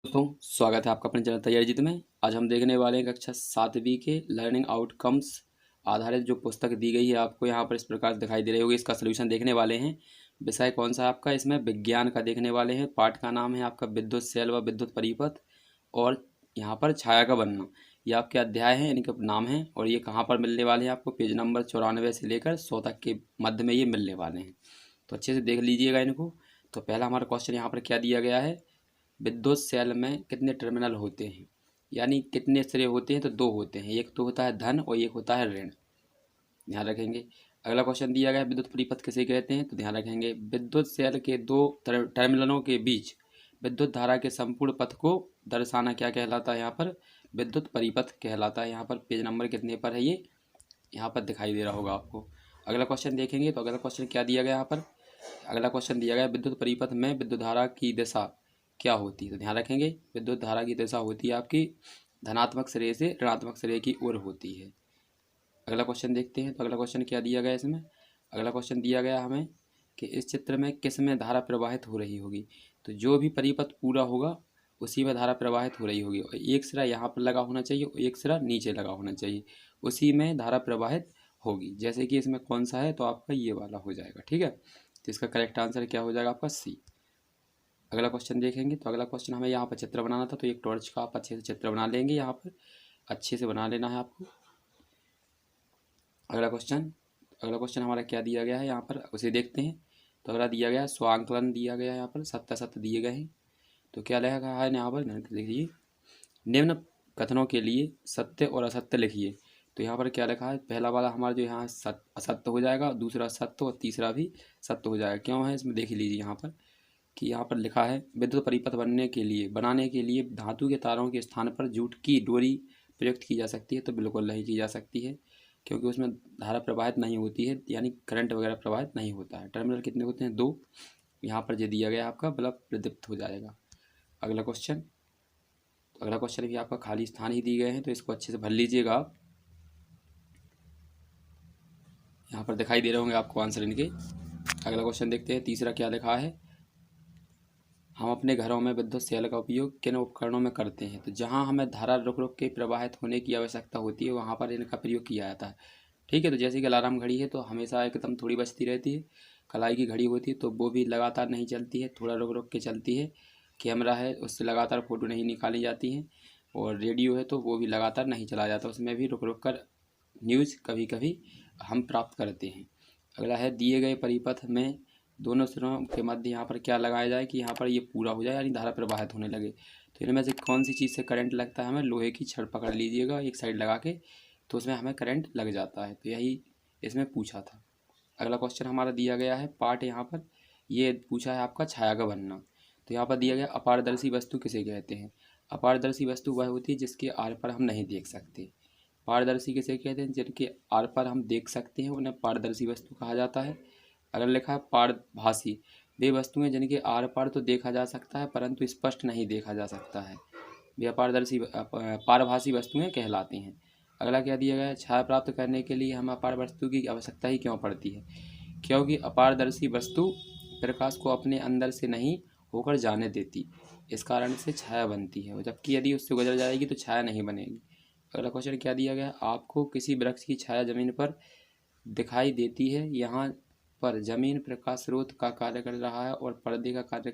दोस्तों स्वागत है आपका अपने चैनल तैयारी जीत में। आज हम देखने वाले हैं कक्षा 7वीं के लर्निंग आउटकम्स आधारित जो पुस्तक दी गई है आपको यहाँ पर इस प्रकार दिखाई दे रही होगी। इसका सलूशन देखने वाले हैं। विषय कौन सा आपका, इसमें विज्ञान का देखने वाले हैं। पाठ का नाम है आपका विद्युत सेल व विद्युत परिपथ और यहाँ पर छाया का बनना। ये आपके अध्याय हैं, इनके नाम हैं और ये कहाँ पर मिलने वाले हैं आपको। पेज नंबर 94 से लेकर 100 तक के मध्य में ये मिलने वाले हैं, तो अच्छे से देख लीजिएगा इनको। तो पहला हमारा क्वेश्चन यहाँ पर क्या दिया गया है, विद्युत सेल में कितने टर्मिनल होते हैं, यानी कितने सिरे होते हैं। तो दो होते हैं, एक तो होता है धन और एक होता है ऋण, ध्यान रखेंगे। अगला क्वेश्चन दिया गया है विद्युत परिपथ किसे कहते हैं, तो ध्यान रखेंगे विद्युत सेल के दो टर्मिनलों के बीच विद्युत धारा के संपूर्ण पथ को दर्शाना क्या कहलाता है, यहाँ पर विद्युत परिपथ कहलाता है। यहाँ पर पेज नंबर कितने पर है ये यहाँ पर दिखाई दे रहा होगा आपको। अगला क्वेश्चन देखेंगे तो अगला क्वेश्चन क्या दिया गया यहाँ पर, अगला क्वेश्चन दिया गया विद्युत परिपथ में विद्युत धारा की दिशा क्या होती है। तो ध्यान रखेंगे विद्युत धारा की दिशा होती है आपकी धनात्मक सिरे से ऋणात्मक सिरे की ओर होती है। अगला क्वेश्चन देखते हैं तो अगला क्वेश्चन क्या दिया गया इसमें, अगला क्वेश्चन दिया गया हमें कि इस चित्र में किस में धारा प्रवाहित हो रही होगी। तो जो भी परिपथ पूरा होगा उसी में धारा प्रवाहित हो रही होगी और एक सिरा यहाँ पर लगा होना चाहिए और एक सिरा नीचे लगा होना चाहिए, उसी में धारा प्रवाहित होगी। जैसे कि इसमें कौन सा है, तो आपका ये वाला हो जाएगा, ठीक है। तो इसका करेक्ट आंसर क्या हो जाएगा आपका सी। अगला क्वेश्चन देखेंगे तो अगला क्वेश्चन हमें यहाँ पर चित्र बनाना था, तो एक टॉर्च का आप अच्छे से चित्र बना लेंगे, यहाँ पर अच्छे से बना लेना है आपको। अगला क्वेश्चन हमारा क्या दिया गया है यहाँ पर, उसे देखते हैं। तो अगला दिया गया स्वांकलन दिया गया है, यहाँ पर सत्य सत्य दिए गए हैं। तो क्या लिखा है यहाँ पर देखिए, निम्न कथनों के लिए सत्य और असत्य लिखिए। तो यहाँ पर क्या लिखा है, पहला वाला हमारा जो यहाँ असत्य हो जाएगा, दूसरा सत्य और तीसरा भी सत्य हो जाएगा। क्यों है इसमें देख लीजिए यहाँ पर कि यहाँ पर लिखा है विद्युत परिपथ बनाने के लिए धातु के तारों के स्थान पर जूट की डोरी प्रयुक्त की जा सकती है। तो बिल्कुल नहीं की जा सकती है, क्योंकि उसमें धारा प्रवाहित नहीं होती है, यानी करंट वगैरह प्रवाहित नहीं होता है। टर्मिनल कितने होते हैं, दो। यहाँ पर जो दिया गया आपका बल्ब प्रदीप्त हो जाएगा। अगला क्वेश्चन, तो अगला क्वेश्चन भी आपका खाली स्थान ही दिए गए हैं, तो इसको अच्छे से भर लीजिएगा आप। यहाँ पर दिखाई दे रहे होंगे आपको आंसर इनके। अगला क्वेश्चन देखते हैं, तीसरा क्या लिखा है, हम अपने घरों में विद्युत सेल का उपयोग किन उपकरणों में करते हैं। तो जहाँ हमें धारा रुक रुक के प्रवाहित होने की आवश्यकता होती है वहाँ पर इनका प्रयोग किया जाता है, ठीक है। तो जैसे कि अलार्म घड़ी है तो हमेशा एकदम थोड़ी बजती रहती है, कलाई की घड़ी होती है तो वो भी लगातार नहीं चलती है, थोड़ा रुक रुक के चलती है। कैमरा है उससे लगातार फ़ोटो नहीं निकाली जाती हैं, और रेडियो है तो वो भी लगातार नहीं चलाया जाता, उसमें भी रुक रुक कर न्यूज़ कभी कभी हम प्राप्त करते हैं। अगला है दिए गए परिपथ में दोनों सिरों के मध्य यहाँ पर क्या लगाया जाए कि यहाँ पर ये पूरा हो जाए, यानी धारा प्रवाहित होने लगे। तो इनमें से कौन सी चीज़ से करंट लगता है, हमें लोहे की छड़ पकड़ लीजिएगा एक साइड लगा के, तो उसमें हमें करंट लग जाता है। तो यही इसमें पूछा था। अगला क्वेश्चन हमारा दिया गया है पार्ट, यहाँ पर ये पूछा है आपका छाया का बनना। तो यहाँ पर दिया गया अपारदर्शी वस्तु किसे कहते हैं। अपारदर्शी वस्तु वह होती है जिसके आर पर हम नहीं देख सकते। पारदर्शी किसे कहते हैं, जिनके आर पर हम देख सकते हैं उन्हें पारदर्शी वस्तु कहा जाता है। अगर लिखा है पारभासी, वे वस्तुएं जिनके आर पार तो देखा जा सकता है परंतु स्पष्ट नहीं देखा जा सकता है, वे अपारदर्शी पारभासी वस्तुएं कहलाती हैं। अगला क्या दिया गया है, छाया प्राप्त करने के लिए हमें अपार वस्तु की आवश्यकता ही क्यों पड़ती है। क्योंकि अपारदर्शी वस्तु प्रकाश को अपने अंदर से नहीं होकर जाने देती, इस कारण से छाया बनती है, जबकि यदि उससे गुजर जाएगी तो छाया नहीं बनेगी। अगला क्वेश्चन क्या दिया गया, आपको किसी वृक्ष की छाया जमीन पर दिखाई देती है, यहाँ पर जमीन प्रकाश स्रोत का कार्य कर रहा है और पर्दे का कार्य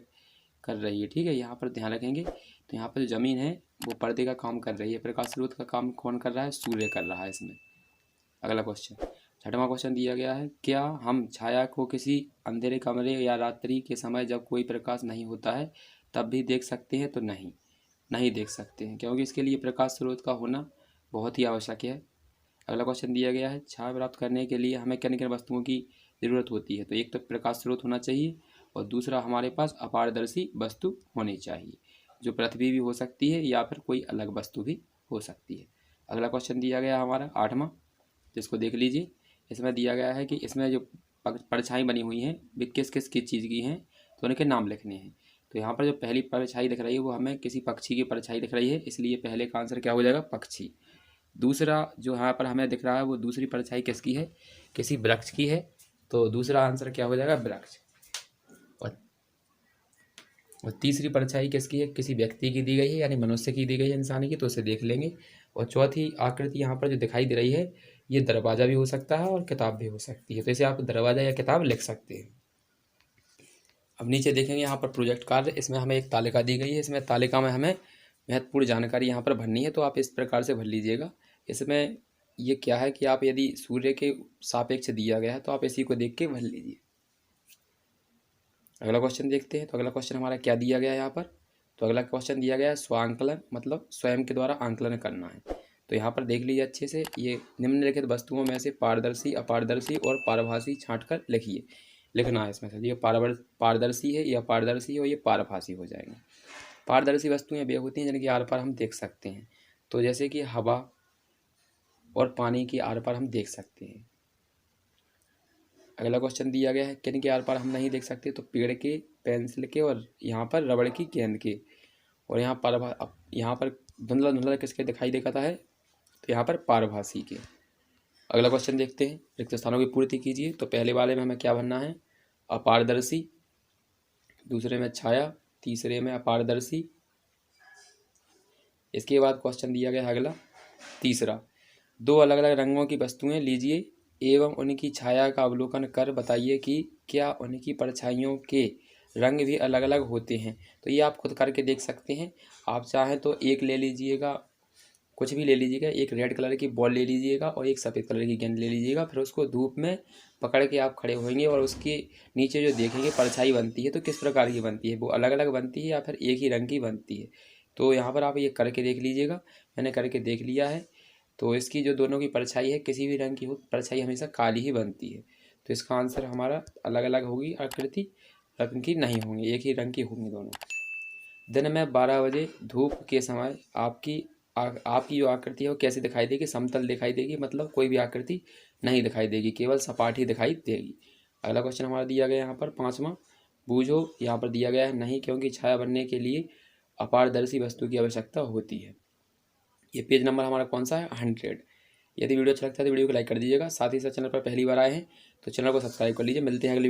कर रही है, ठीक है। यहाँ पर ध्यान रखेंगे, तो यहाँ पर जो ज़मीन है वो पर्दे का काम कर रही है, प्रकाश स्रोत का काम कौन कर रहा है, सूर्य कर रहा है इसमें। अगला क्वेश्चन, छठवां क्वेश्चन दिया गया है, क्या हम छाया को किसी अंधेरे कमरे या रात्रि के समय जब कोई प्रकाश नहीं होता है तब भी देख सकते हैं। तो नहीं, नहीं देख सकते हैं, क्योंकि इसके लिए प्रकाश स्रोत का होना बहुत ही आवश्यक है। अगला क्वेश्चन दिया गया है, छाया प्राप्त करने के लिए हमें किन किन वस्तुओं की ज़रूरत होती है। तो एक तो प्रकाश स्रोत होना चाहिए और दूसरा हमारे पास अपारदर्शी वस्तु होनी चाहिए, जो पृथ्वी भी हो सकती है या फिर कोई अलग वस्तु भी हो सकती है। अगला क्वेश्चन दिया गया हमारा आठवां, जिसको देख लीजिए। इसमें दिया गया है कि इसमें जो परछाई बनी हुई हैं वे किस किस चीज़ की हैं, तो उनके नाम लिखने हैं। तो यहाँ पर जो पहली परछाई दिख रही है वो हमें किसी पक्षी की परछाई दिख रही है, इसलिए पहले का आंसर क्या हो जाएगा, पक्षी। दूसरा जो यहाँ पर हमें दिख रहा है वो दूसरी परछाई किसकी है, किसी वृक्ष की है, तो दूसरा आंसर क्या हो जाएगा, वृक्ष। और और तीसरी परछाई किसकी है, किसी व्यक्ति की दी गई है, यानी मनुष्य की दी गई है, इंसानी की, तो उसे देख लेंगे। और चौथी आकृति यहाँ पर जो दिखाई दे रही है, ये दरवाज़ा भी हो सकता है और किताब भी हो सकती है, तो इसे आप दरवाज़ा या किताब लिख सकते हैं। अब नीचे देखेंगे यहाँ पर प्रोजेक्ट कार्य, इसमें हमें एक तालिका दी गई है, इसमें तालिका में हमें महत्वपूर्ण जानकारी यहाँ पर भरनी है, तो आप इस प्रकार से भर लीजिएगा। इसमें ये क्या है कि आप यदि सूर्य के सापेक्ष दिया गया है तो आप इसी को देख के भर लीजिए। अगला क्वेश्चन देखते हैं। तो अगला क्वेश्चन हमारा क्या दिया गया है यहाँ पर, तो अगला क्वेश्चन दिया गया है स्वांकलन, मतलब स्वयं के द्वारा आंकलन करना है। तो यहाँ पर देख लीजिए अच्छे से, ये निम्नलिखित वस्तुओं में से पारदर्शी, अपारदर्शी और पारभासी छांटकर लिखिए। लिखना है इसमें से, ये पारदर्शी है, या पारदर्शी है, और ये पारभासी हो जाएंगे। पारदर्शी वस्तुएं वे होती हैं जिनके आर पार हम देख सकते हैं, तो जैसे कि हवा और पानी की आर पार हम देख सकते हैं। अगला क्वेश्चन दिया गया है किन के आर पार हम नहीं देख सकते, तो पेड़ के, पेंसिल के, और यहाँ पर रबड़ की गेंद के। और यहाँ पर धुंधला धुंधला किसके दिखाई देता है, तो यहाँ पर पारभासी के। अगला क्वेश्चन देखते हैं, रिक्त स्थानों की पूर्ति कीजिए। तो पहले वाले में हमें क्या भरना है, अपारदर्शी, दूसरे में छाया, तीसरे में अपारदर्शी। इसके बाद क्वेश्चन दिया गया अगला तीसरा, दो अलग अलग रंगों की वस्तुएं लीजिए एवं उनकी छाया का अवलोकन कर बताइए कि क्या उनकी परछाइयों के रंग भी अलग अलग होते हैं। तो ये आप खुद करके देख सकते हैं। आप चाहें तो एक ले लीजिएगा, कुछ भी ले लीजिएगा, एक रेड कलर की बॉल ले लीजिएगा और एक सफ़ेद कलर की गेंद ले लीजिएगा। फिर उसको धूप में पकड़ के आप खड़े होंगे और उसके नीचे जो देखेंगे परछाई बनती है तो किस प्रकार की बनती है, वो अलग अलग बनती है या फिर एक ही रंग की बनती है। तो यहाँ पर आप ये करके देख लीजिएगा, मैंने करके देख लिया है। तो इसकी जो दोनों की परछाई है, किसी भी रंग की हो, परछाई हमेशा काली ही बनती है। तो इसका आंसर हमारा अलग अलग होगी, आकृति रंग की नहीं होंगी, एक ही रंग की होंगी दोनों। दिन में 12 बजे धूप के समय आपकी जो आकृति है वो कैसे दिखाई देगी, समतल दिखाई देगी, मतलब कोई भी आकृति नहीं दिखाई देगी, केवल सपाट ही दिखाई देगी। अगला क्वेश्चन हमारा दिया गया यहाँ पर पाँचवा, बूझो। यहाँ पर दिया गया है नहीं, क्योंकि छाया बनने के लिए अपारदर्शी वस्तु की आवश्यकता होती है। ये पेज नंबर हमारा कौन सा है, 100। यदि वीडियो अच्छा लगता है तो वीडियो को लाइक कर दीजिएगा। साथ ही साथ चैनल पर पहली बार आए हैं तो चैनल को सब्सक्राइब कर लीजिए। मिलते हैं अगली